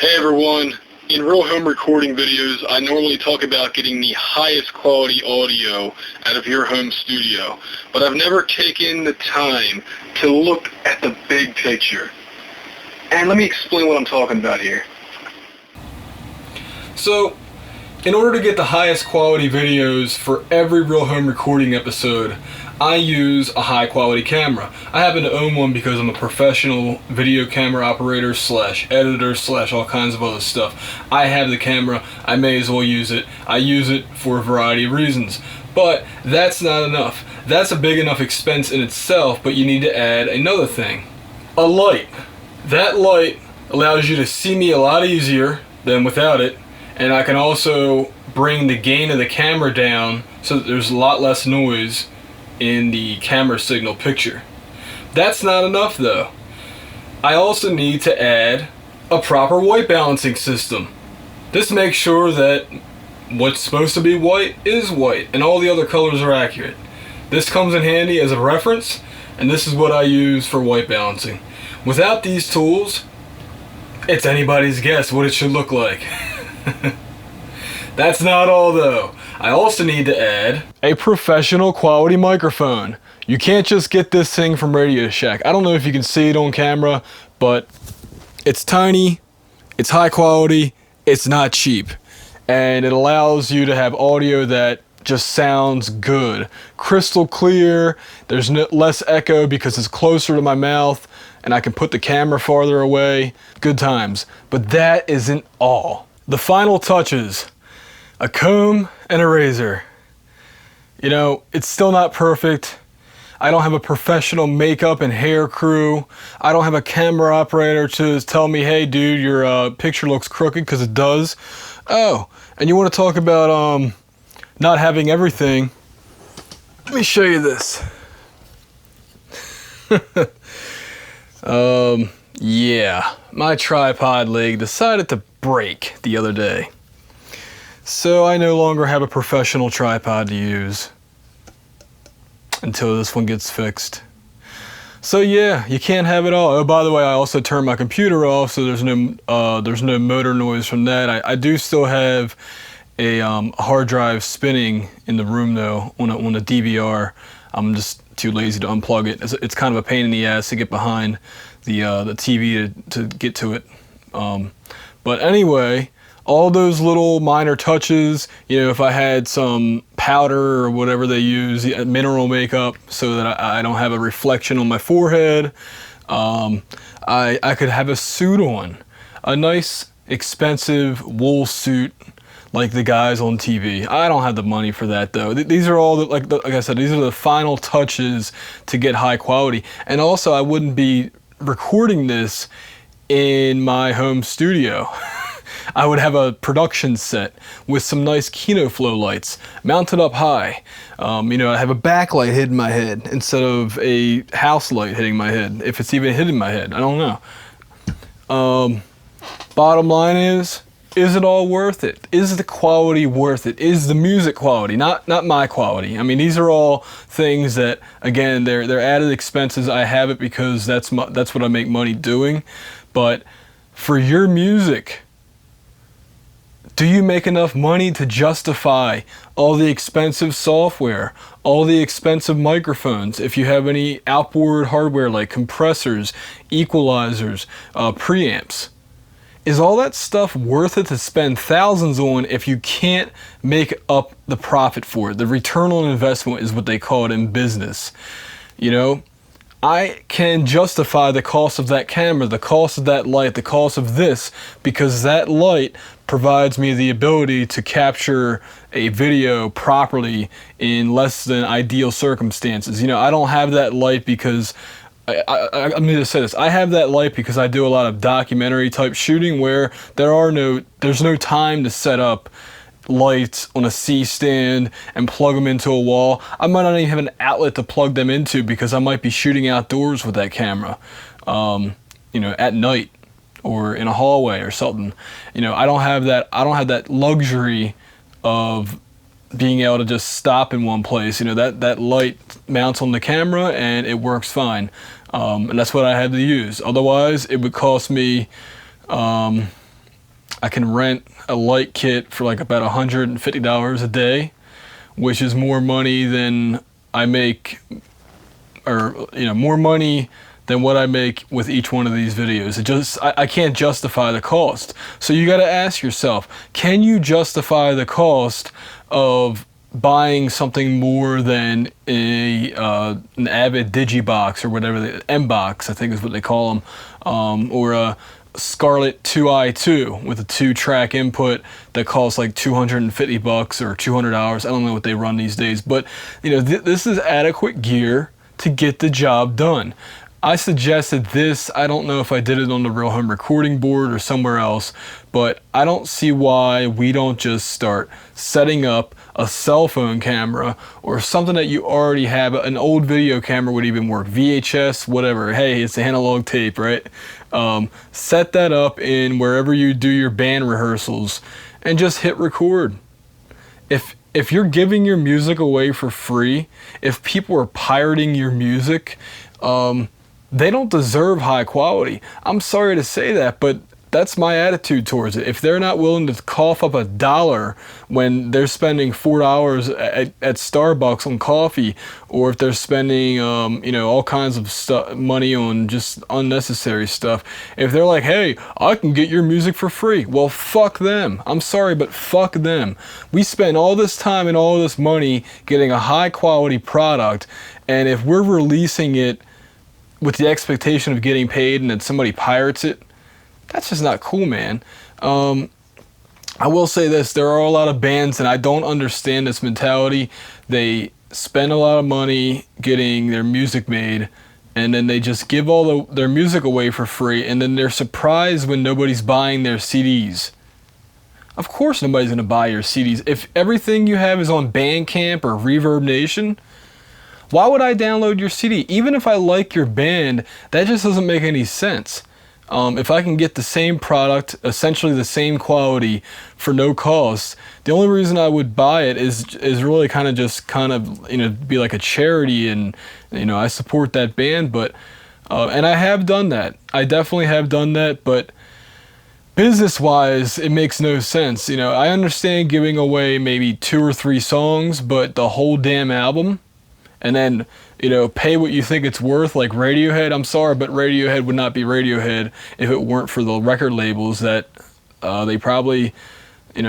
Hey everyone, in real home recording videos, I normally talk about getting the highest quality audio out of your home studio, but I've never taken the time to look at the big picture. And let me explain what I'm talking about here. So, in order to get the highest quality videos for every real home recording episode, I use a high quality camera. I happen to own one because I'm a professional video camera operator / editor / all kinds of other stuff. I have the camera, I may as well use it. I use it for a variety of reasons. But that's not enough. That's a big enough expense in itself, but you need to add another thing. A light. That light allows you to see me a lot easier than without it, and I can also bring the gain of the camera down so that there's a lot less noise in the camera signal picture. That's not enough though. I also need to add a proper white balancing system. This makes sure that what's supposed to be white is white and all the other colors are accurate. This comes in handy as a reference, and this is what I use for white balancing. Without these tools, it's anybody's guess what it should look like. That's not all though. I also need to add a professional quality microphone. You can't just get this thing from Radio Shack. I don't know if you can see it on camera, but it's tiny, it's high quality, it's not cheap, and it allows you to have audio that just sounds good. Crystal clear, there's less echo because it's closer to my mouth, and I can put the camera farther away. Good times. But that isn't all. The final touches. A comb and a razor. You know, it's still not perfect. I don't have a professional makeup and hair crew. I don't have a camera operator to tell me, hey dude, your picture looks crooked, because it does. Oh, and you want to talk about not having everything. Let me show you this. Yeah, my tripod leg decided to break the other day. So I no longer have a professional tripod to use until this one gets fixed. So yeah, you can't have it all. Oh, by the way, I also turned my computer off, so there's no motor noise from that. I do still have a hard drive spinning in the room though on a DVR. I'm just too lazy to unplug it. It's kind of a pain in the ass to get behind the TV to get to it. But anyway, all those little minor touches, you know, if I had some powder or whatever they use, mineral makeup, so that I don't have a reflection on my forehead, I could have a suit on, a nice expensive wool suit like the guys on TV. I don't have the money for that though. These are all, like I said, these are the final touches to get high quality. And also, I wouldn't be recording this in my home studio. I would have a production set with some nice Kino Flow lights mounted up high. You know, I have a backlight hitting my head instead of a house light hitting my head, if it's even hitting my head. I don't know. Bottom line is it all worth it? Is the quality worth it? Is the music quality? Not my quality. I mean, these are all things that, again, they're added expenses. I have it because that's what I make money doing. But for your music, do you make enough money to justify all the expensive software, all the expensive microphones, if you have any outboard hardware like compressors, equalizers, preamps? Is all that stuff worth it to spend thousands on if you can't make up the profit for it? The return on investment is what they call it in business. You know, I can justify the cost of that camera, the cost of that light, the cost of this, because that light provides me the ability to capture a video properly in less than ideal circumstances. You know, I don't have that light because I'm going to say this. I have that light because I do a lot of documentary type shooting where there's no time to set up lights on a C-stand and plug them into a wall. I might not even have an outlet to plug them into because I might be shooting outdoors with that camera, you know, at night or in a hallway or something. You know, I don't have that luxury of being able to just stop in one place. You know, that light mounts on the camera and it works fine. And that's what I had to use. Otherwise, it would cost me I can rent a light kit for like about $150 a day, which is more money than I make, or more money than what I make with each one of these videos. I can't justify the cost. So you got to ask yourself, can you justify the cost of buying something more than an Avid Digibox or whatever, the M-Box I think is what they call them, or a Scarlett 2i2 with a 2-track input that costs like $250 or $200. I don't know what they run these days, but this is adequate gear to get the job done. I suggested this. I don't know if I did it on the Real Home Recording board or somewhere else, but I don't see why we don't just start setting up a cell phone camera or something that you already have. An old video camera would even work, VHS, whatever. Hey, it's analog tape, right? Set that up in wherever you do your band rehearsals and just hit record. If you're giving your music away for free, if people are pirating your music, they don't deserve high quality. I'm sorry to say that, but that's my attitude towards it. If they're not willing to cough up $1 when they're spending $4 at Starbucks on coffee, or if they're spending all kinds of money on just unnecessary stuff, if they're like, hey, I can get your music for free, well, fuck them. I'm sorry, but fuck them. We spend all this time and all this money getting a high quality product, and if we're releasing it with the expectation of getting paid and then somebody pirates it, that's just not cool, man. I will say this, there are a lot of bands, and I don't understand this mentality. They spend a lot of money getting their music made, and then they just give all their music away for free, and then they're surprised when nobody's buying their CDs. Of course nobody's going to buy your CDs. If everything you have is on Bandcamp or Reverb Nation, why would I download your CD? Even if I like your band, that just doesn't make any sense. If I can get the same product, essentially the same quality for no cost, the only reason I would buy it is really kind of be like a charity, and I support that band, but and I have done that. I definitely have done that, but business-wise, it makes no sense. I understand giving away maybe 2 or 3 songs, but the whole damn album, and then pay what you think it's worth, like Radiohead. I'm sorry, but Radiohead would not be Radiohead if it weren't for the record labels that they probably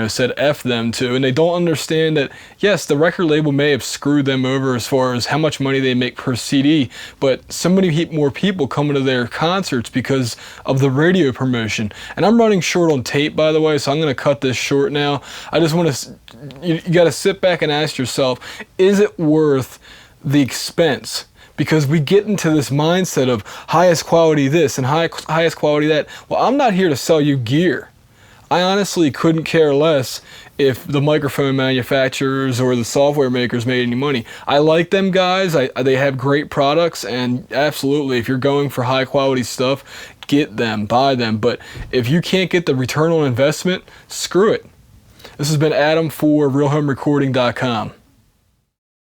said F them to, and they don't understand that, yes, the record label may have screwed them over as far as how much money they make per CD, but so many more people coming to their concerts because of the radio promotion. And I'm running short on tape, by the way, so I'm going to cut this short now. I just want to, you got to sit back and ask yourself, is it worth the expense? Because we get into this mindset of highest quality this and highest quality that. Well, I'm not here to sell you gear. I honestly couldn't care less if the microphone manufacturers or the software makers made any money. I like them guys. They have great products, and absolutely, if you're going for high quality stuff, get them, buy them. But if you can't get the return on investment, screw it. This has been Adam for RealHomeRecording.com.